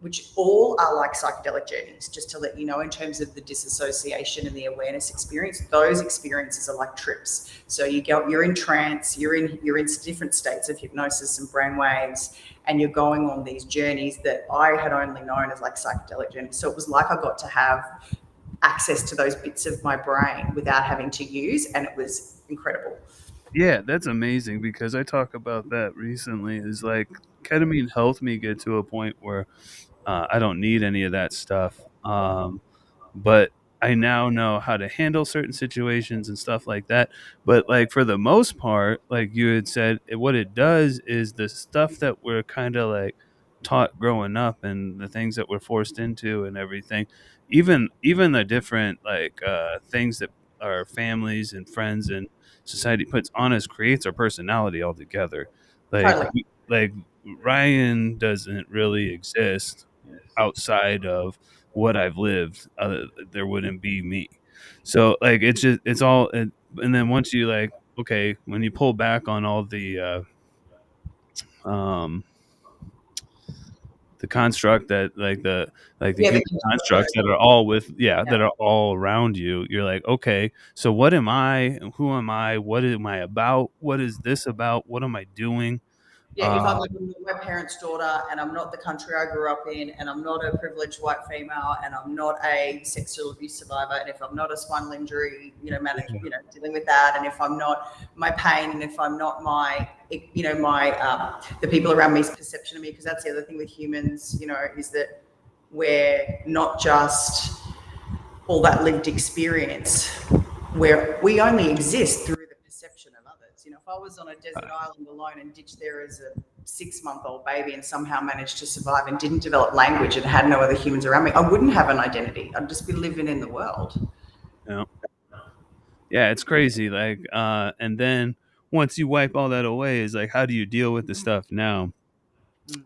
which all are like psychedelic journeys. Just to let you know, in terms of the disassociation and the awareness experience, those experiences are like trips. So you're in trance, you're in different states of hypnosis and brainwaves, and you're going on these journeys that I had only known as like psychedelic journeys. So it was like I got to have access to those bits of my brain without having to use, and it was incredible.
Yeah, that's amazing because I talk about that recently. Is like ketamine helped me get to a point where I don't need any of that stuff. But I now know how to handle certain situations and stuff like that. But like for the most part, like you had said, what it does is the stuff that we're kind of like taught growing up and the things that we're forced into and everything, even the different like things that our families and friends and society puts on us creates our personality altogether. Like
Totally.
like Ryan doesn't really exist outside of what I've lived, there wouldn't be me. So like it's just it's all and then once you like okay, when you pull back on all um the construct that like the
Yeah, the
human constructs that are all with
yeah.
that are all around you, you're like, okay, so what am I? Who am I? What am I about? What is this about? What am I doing?
Yeah, if
Uh,
I'm not my parents' daughter, and I'm not the country I grew up in, and I'm not a privileged white female, and I'm not a sexual abuse survivor, and if I'm not a spinal injury, dealing with that, and if I'm not my pain, and if I'm not my, my the people around me's perception of me, because that's the other thing with humans, is that we're not just all that lived experience, where we only exist through the perception of others. If I was on a desert island alone and ditched there as a 6-month-old baby and somehow managed to survive and didn't develop language and had no other humans around me, I wouldn't have an identity. I'd just be living in the world.
you know, yeah, it's crazy. Like, and then once you wipe all that away, is like, how do you deal with the stuff now?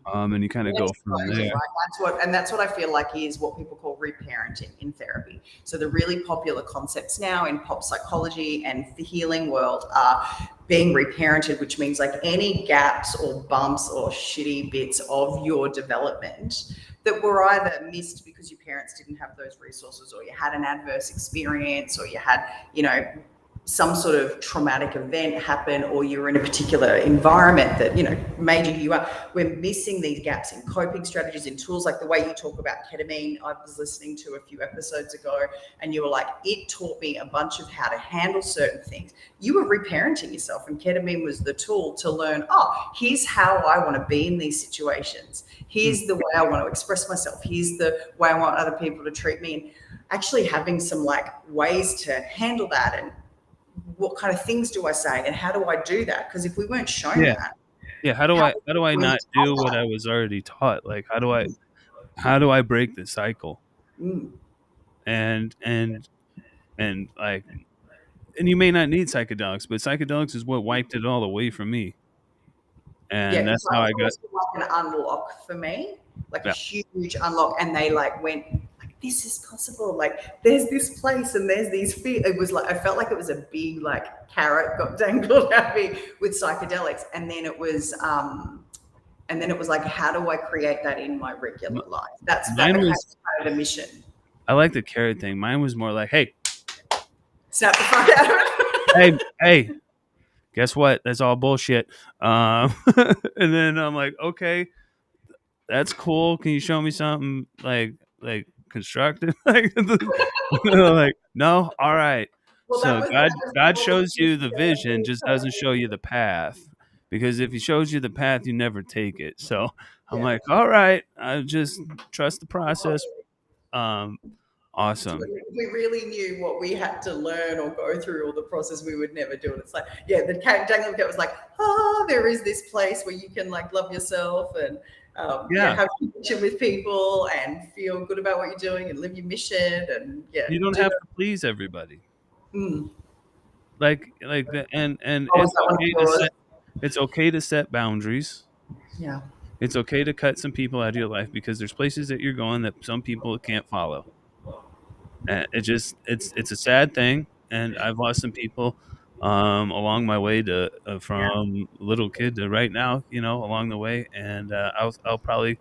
Mm.
And you kind of
The
go
next
from
exposure,
there.
right? That's what I feel like is what people call reparenting in therapy. So the really popular concepts now in pop psychology and the healing world are being reparented, which means like any gaps or bumps or shitty bits of your development that were either missed because your parents didn't have those resources, or you had an adverse experience, or you had, some sort of traumatic event happen, or you're in a particular environment that made you who you are. We're missing these gaps in coping strategies and tools, like the way you talk about ketamine. I was listening to a few episodes ago, and you were like, it taught me a bunch of how to handle certain things. You were reparenting yourself, and ketamine was the tool to learn, here's how I want to be in these situations,
Hmm.
here's the way I want to express myself, here's the way I want other people to treat me. And actually having some like ways to handle that, and what kind of things do I say, and how do I do that? Because if we weren't shown
Yeah,
that,
yeah.
how
How do I
would we
not do
tell
what I
that?
was already taught? Like, how do I break the cycle?
Mm.
And and like, and you may not need psychedelics, but psychedelics is what wiped it all away from me,
Yeah,
and that's how I got.
psychedelics were like an unlock for me, like a
Yeah,
huge unlock, and they like went like, this is possible. Like there's this place and there's these feet. It was like I felt like it was a big like carrot got dangled at me with psychedelics, and then it was like, how do I create that in my
M-
regular life? That
mine
became
was.
kind of a mission.
I like the carrot thing. Mine was more like,
Snap the fuck out of it.
hey, guess what? That's all bullshit. And then I'm like, okay, that's cool. Can you show me something like constructed? Like, like, no, all right.
Well,
So
that was
God
more than
shows
just
you the vision, just doesn't show you the path. Because if he shows you the path, you never take it. So I'm
yeah.
like, all right, I just trust the process. Um, awesome.
If we really knew what we had to learn or go through or the process, we would never do it. It's like, yeah, the dangling cat was like, there is this place where you can like love yourself and
Yeah,
have connection with people and feel good about what you're doing and live your mission and
you don't
do
have
the.
to please everybody.
Mm.
Like the and
Oh, was that one of yours?
it's okay to set boundaries.
Yeah.
It's okay to cut some people out of your life because there's places that you're going that some people can't follow. And it's a sad thing, and I've lost some people along my way to
Yeah.
from little kid to right now, along the way, and I'll probably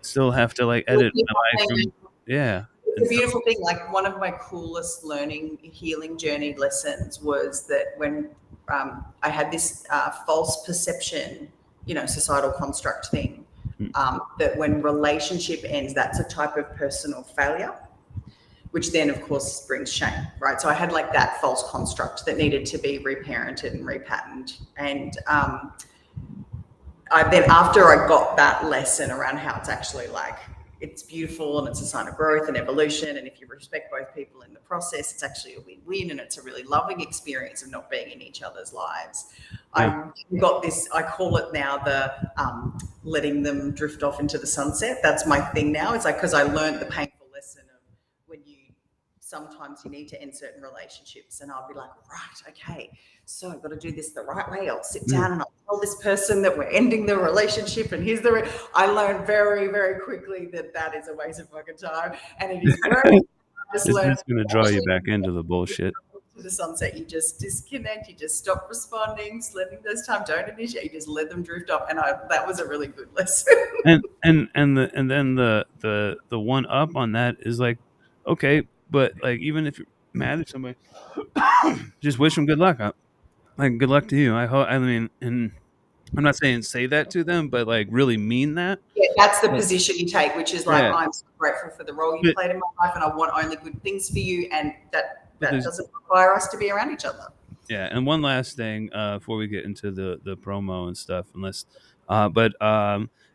still have to like
Well,
edit my life from yeah
it's
and
a
stuff.
beautiful thing. Like one of my coolest learning healing journey lessons was that when I had this false perception, societal construct thing,
Mm,
that when relationship ends, that's a type of personal failure, which then of course brings shame, right? So I had like that false construct that needed to be reparented and repatterned. And then after I got that lesson around how it's actually like it's beautiful and it's a sign of growth and evolution, and if you respect both people in the process, it's actually a win-win and it's a really loving experience of not being in each other's lives.
yeah,
I got this. I call it now the letting them drift off into the sunset. That's my thing now. It's like because I learned the painful lesson of when you sometimes you need to end certain relationships, and I'll be like, right, okay, so I've got to do this the right way. I'll sit
mm.
down and I'll tell this person that we're ending the relationship, and here's the. I learned very, very quickly that that is a waste of fucking time, and it is very. I just
It's
learned
just gonna draw you back into the bullshit.
to the sunset. You just disconnect. You just stop responding, letting those time. Don't initiate. You just let them drift off, and that was a really good lesson.
And then the one up on that is like, okay, but like even if you're mad at somebody, just wish them good luck. Like good luck to you. I hope. I mean, and I'm not saying say that to them, but like really mean that.
Yeah, that's the
But,
position you take, which is like
yeah,
I'm so grateful for the role you
but
played in my life, and I want only good things for you, and
but
that
there's
doesn't require us to be around each other.
yeah, and one last thing before we get into the promo and stuff, unless, but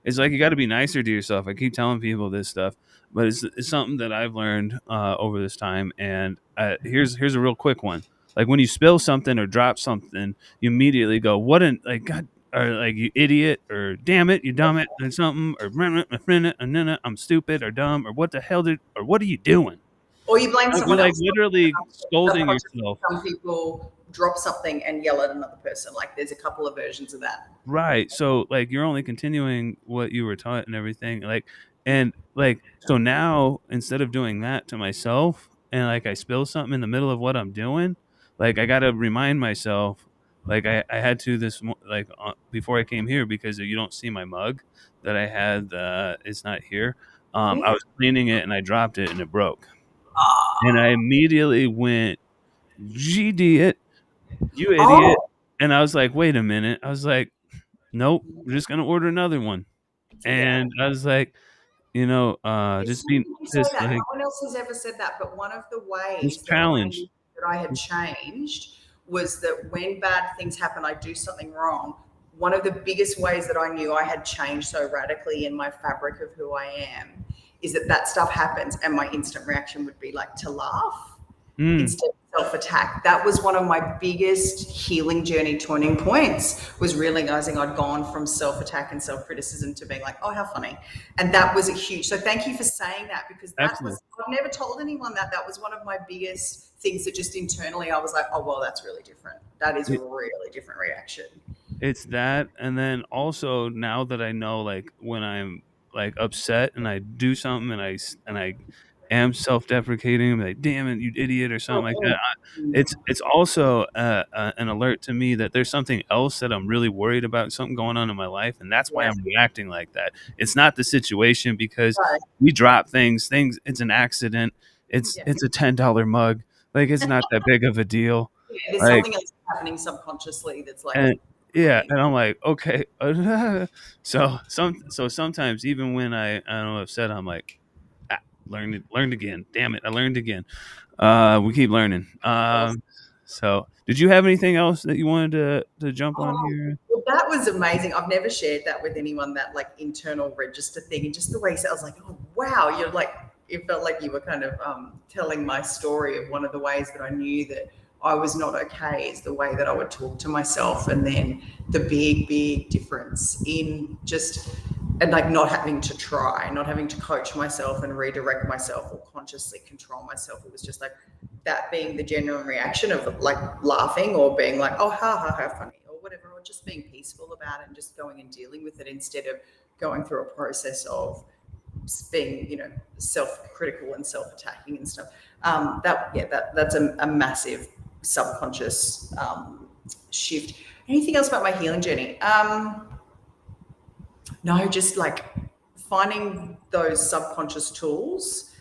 it's like you got to be nicer to yourself. I keep telling people this stuff, but it's something that I've learned over this time. And here's a real quick one. Like when you spill something or drop something, you immediately go, "What an like God." Or like you idiot, or damn it, you dumb it, or something, or I'm stupid, or dumb, or what the hell or what are you doing?
Or you blame
Like, you're
someone
like
else.
literally scolding
Subconsciously,
yourself.
some people drop something and yell at another person. Like there's a couple of versions of that.
Right. So like you're only continuing what you were taught and everything. Like and like so now instead of doing that to myself and like I spill something in the middle of what I'm doing, like I gotta remind myself like I had to like before I came here because you don't see my mug that I had it's not here. I
Yeah.
was cleaning it and I dropped it and it broke. And I
Oh,
immediately went, "Idiot, you idiot."
oh,
And I was like, "Wait a minute." I was like, "Nope, we're just gonna order another one."
yeah.
And I was like,
It's
just
funny
being
you say
just
that. No
like
one else has ever said that. But one of the
this
ways that
challenge.
I had changed was that when bad things happen, I do something wrong. One of the biggest ways that I knew I had changed so radically in my fabric of who I am is that that stuff happens, and my instant reaction would be like to laugh
Mm,
instead of self-attack. That was one of my biggest healing journey turning points, was realizing I'd gone from self-attack and self-criticism to being like, oh, how funny. And that was a huge, so thank you for saying that, because that
absolutely.
was, I've never told anyone that. That was one of my biggest things that just internally I was like, oh, well, that's really different. That is a
It,
really different reaction.
it's that, and then also now that I know, like when I'm like upset and I do something and I am self-deprecating, I'm like, "Damn it, you idiot," or something like that. It's also an alert to me that there's something else that I'm really worried about, something going on in my life, and that's why
Yes.
I'm reacting like that. It's not the situation because
Right.
we drop things. It's an accident.
Yeah.
It's a $10 mug. Like it's not that big of a deal.
Yeah, there's
Like
something else happening subconsciously that's like
and yeah,
playing.
and I'm like, okay. So sometimes even when I don't know upset, I'm like, ah. Learned again. Damn it, I learned again. We keep learning.
Awesome.
So did you have anything else that you wanted to jump on
Oh,
here?
well, that was amazing. I've never shared that with anyone, that like internal register thing. And just the way you said, I was like, oh, wow, you're like, it felt like you were kind of telling my story of one of the ways that I knew that I was not okay is the way that I would talk to myself. And then the big difference in just, and like not having to try, not having to coach myself and redirect myself or consciously control myself. It was just like that being the genuine reaction of like laughing or being like, oh, ha, funny or whatever, or just being peaceful about it and just going and dealing with it instead of going through a process of being, self-critical and self-attacking and stuff. That's a massive subconscious shift. Anything else about my healing journey? No, just like finding those subconscious tools.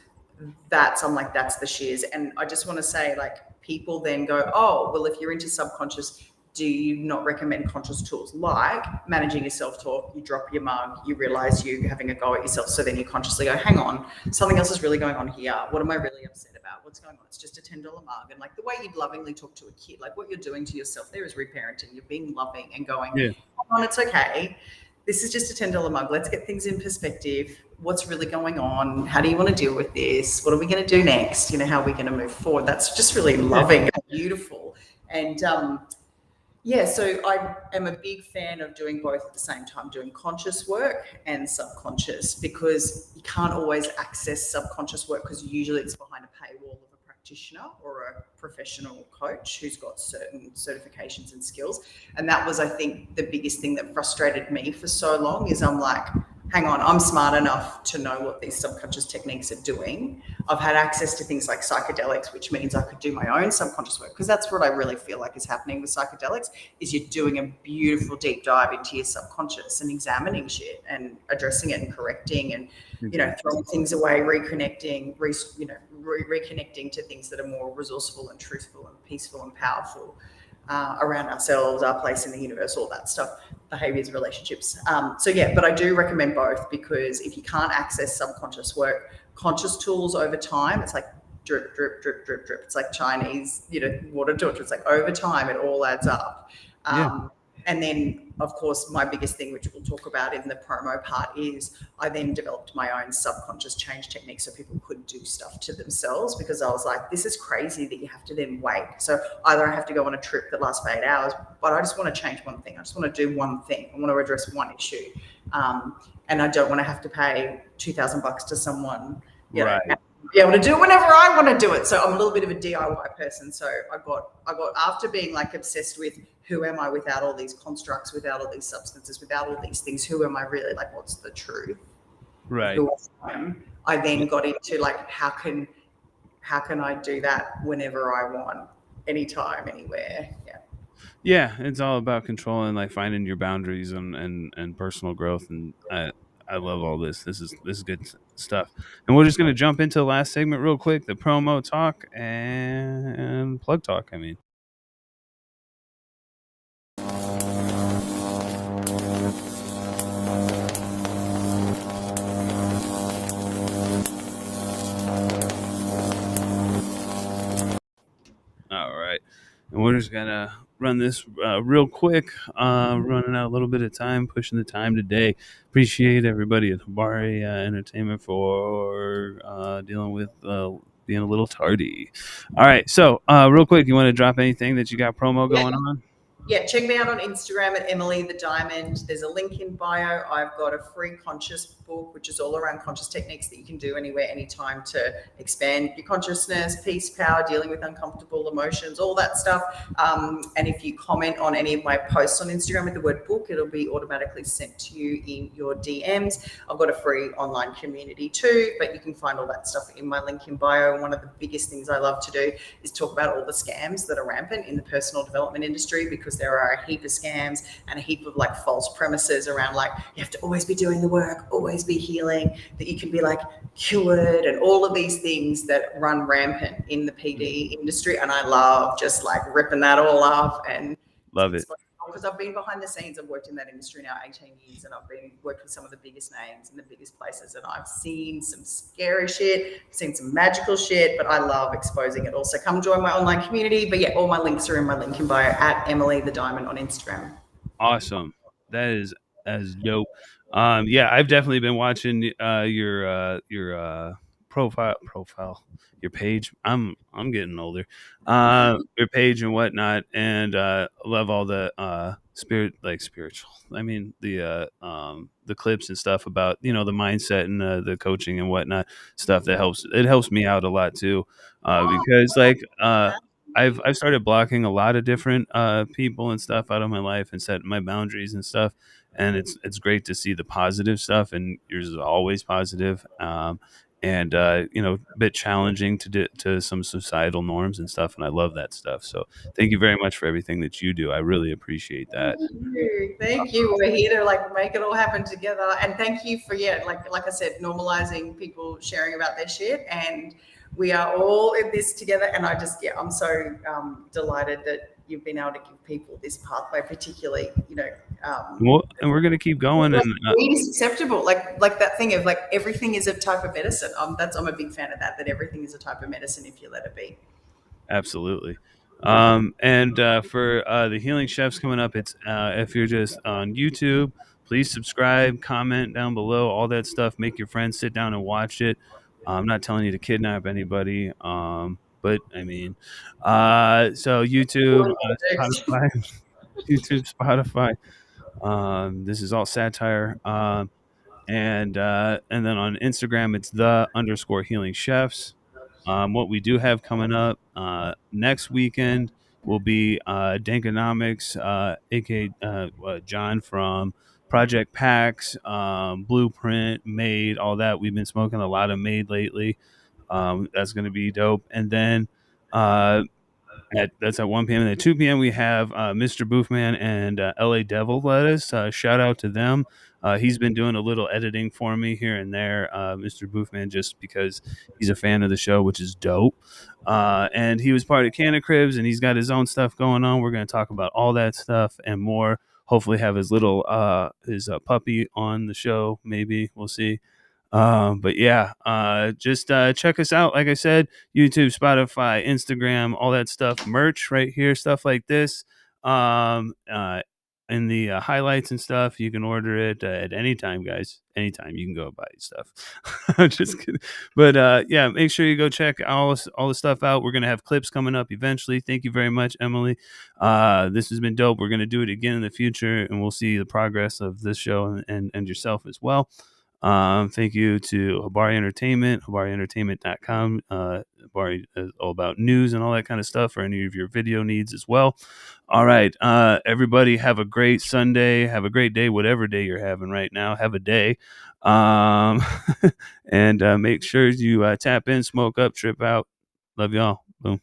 I'm like, that's the shears. And I just want to say, like, people then go, oh, well, if you're into subconscious, do you not recommend conscious tools like managing your self-talk? You drop your mug, you realize you're having a go at yourself. So then you consciously go, hang on, something else is really going on here. What am I really upset about? What's going on? It's just a $10 mug. And like the way you'd lovingly talk to a kid, like what you're doing to yourself there is reparenting. You're being loving and going,
Yeah,
come on, it's okay. This is just a $10 mug. Let's get things in perspective. What's really going on? How do you want to deal with this? What are we going to do next? How are we going to move forward? That's just really
yeah,
loving and beautiful. And so I am a big fan of doing both at the same time, doing conscious work and subconscious, because you can't always access subconscious work because usually it's behind a paywall of a practitioner or a professional coach who's got certain certifications and skills. And that was, I think, the biggest thing that frustrated me for so long is I'm like, hang on, I'm smart enough to know what these subconscious techniques are doing. I've had access to things like psychedelics, which means I could do my own subconscious work, because that's what I really feel like is happening with psychedelics, is you're doing a beautiful deep dive into your subconscious and examining shit and addressing it and correcting and,
exactly.
throwing things away, reconnecting, reconnecting to things that are more resourceful and truthful and peaceful and powerful. Around ourselves, our place in the universe, all that stuff, behaviors, relationships. But I do recommend both, because if you can't access subconscious work, conscious tools over time, it's like drip, drip, drip, drip, drip. It's like Chinese, water torture. It's like over time, it all adds up.
Yeah,
And then, of course, my biggest thing, which we'll talk about in the promo part, is I then developed my own subconscious change technique so people could do stuff to themselves, because I was like, this is crazy that you have to then wait. So either I have to go on a trip that lasts for 8 hours, but I just want to change one thing. I just want to do one thing. I want to address one issue. And I don't want to have to pay $2,000 to someone,
right.
be able to do it whenever I want to do it. So I'm a little bit of a DIY person. So I got after being like obsessed with who am I without all these constructs, without all these substances, without all these things, who am I really, like what's the truth of
Right.
who I am? I then got into like how can I do that whenever I want, anytime, anywhere. Yeah.
Yeah, it's all about controlling, like finding your boundaries and personal growth. And I love all this. This is good stuff. And we're just gonna jump into the last segment real quick, the promo talk and plug talk. I mean. All right. And we're just going to run this real quick, running out a little bit of time, pushing the time today. Appreciate everybody at Habari Entertainment for dealing with being a little tardy. All right. So, real quick, you want to drop anything that you got promo
Yeah.
going on?
Yeah, check me out on Instagram at Emily the Diamond. There's a link in bio. I've got a free conscious book, which is all around conscious techniques that you can do anywhere, anytime, to expand your consciousness, peace, power, dealing with uncomfortable emotions, all that stuff. And if you comment on any of my posts on Instagram with the word book, it'll be automatically sent to you in your DMs. I've got a free online community too, but you can find all that stuff in my link in bio. And one of the biggest things I love to do is talk about all the scams that are rampant in the personal development industry, because there are a heap of scams and a heap of like false premises around like you have to always be doing the work, always be healing, that you can be like cured, and all of these things that run rampant in the PD industry. And I love just like ripping that all up and
Love it.
because I've been behind the scenes. I've worked in that industry now 18 years, and I've been worked with some of the biggest names and the biggest places, and I've seen some scary shit, seen some magical shit, but I love exposing it all. So come join my online community. But yeah, all my links are in my link in bio at Emily the Diamond on Instagram.
Awesome. That is dope. Yeah, I've definitely been watching your profile, your page. I'm getting older. Your page and whatnot, and love all the spiritual. I mean the clips and stuff about the mindset and the coaching and whatnot stuff that helps. It helps me out a lot too, because I've started blocking a lot of different people and stuff out of my life and setting my boundaries and stuff. And it's great to see the positive stuff, and yours is always positive. And a bit challenging to some societal norms and stuff. And I love that stuff. So thank you very much for everything that you do. I really appreciate that.
Thank you. Thank you. We're here to like make it all happen together. And thank you for like I said, normalizing people sharing about their shit. And we are all in this together. And I'm so delighted that you've been able to give people this pathway, particularly,
Well, and we're gonna keep going.
like
And
weed is acceptable. Like that thing of like everything is a type of medicine. I'm a big fan of that everything is a type of medicine if you let it be.
absolutely. And for the Healing Chefs coming up, it's if you're just on YouTube, please subscribe, comment down below, all that stuff. Make your friends sit down and watch it. I'm not telling you to kidnap anybody, but I mean, so YouTube, Spotify, YouTube, Spotify. This is all satire. And then on Instagram, it's _healing chefs. What we do have coming up next weekend will be Dankonomics, aka John from Project Pax, Blueprint, Made, all that. We've been smoking a lot of Made lately. That's going to be dope. And then that's at 1 p.m. And at 2 p.m. we have Mr. Boofman and LA Devil Lettuce. Shout out to them. He's been doing a little editing for me here and there, Mr. Boofman, just because he's a fan of the show, which is dope. And he was part of Canna Cribs, and he's got his own stuff going on. We're going to talk about all that stuff and more. Hopefully, have his little his puppy on the show. Maybe we'll see. But yeah, just check us out. Like I said, YouTube, Spotify, Instagram, all that stuff, merch right here, stuff like this. Um, uh, in the highlights and stuff, you can order it at any time, guys. Anytime you can go buy stuff. I'm just kidding. But yeah, make sure you go check all the stuff out. We're gonna have clips coming up eventually. Thank you very much, Emily. This has been dope. We're gonna do it again in the future, and we'll see the progress of this show and yourself as well. Thank you to Habari Entertainment, HabariEntertainment.com. Habari is all about news and all that kind of stuff for any of your video needs as well. All right. Everybody have a great Sunday. Have a great day, whatever day you're having right now. Have a day. Um, and make sure you tap in, smoke up, trip out. Love y'all. Boom.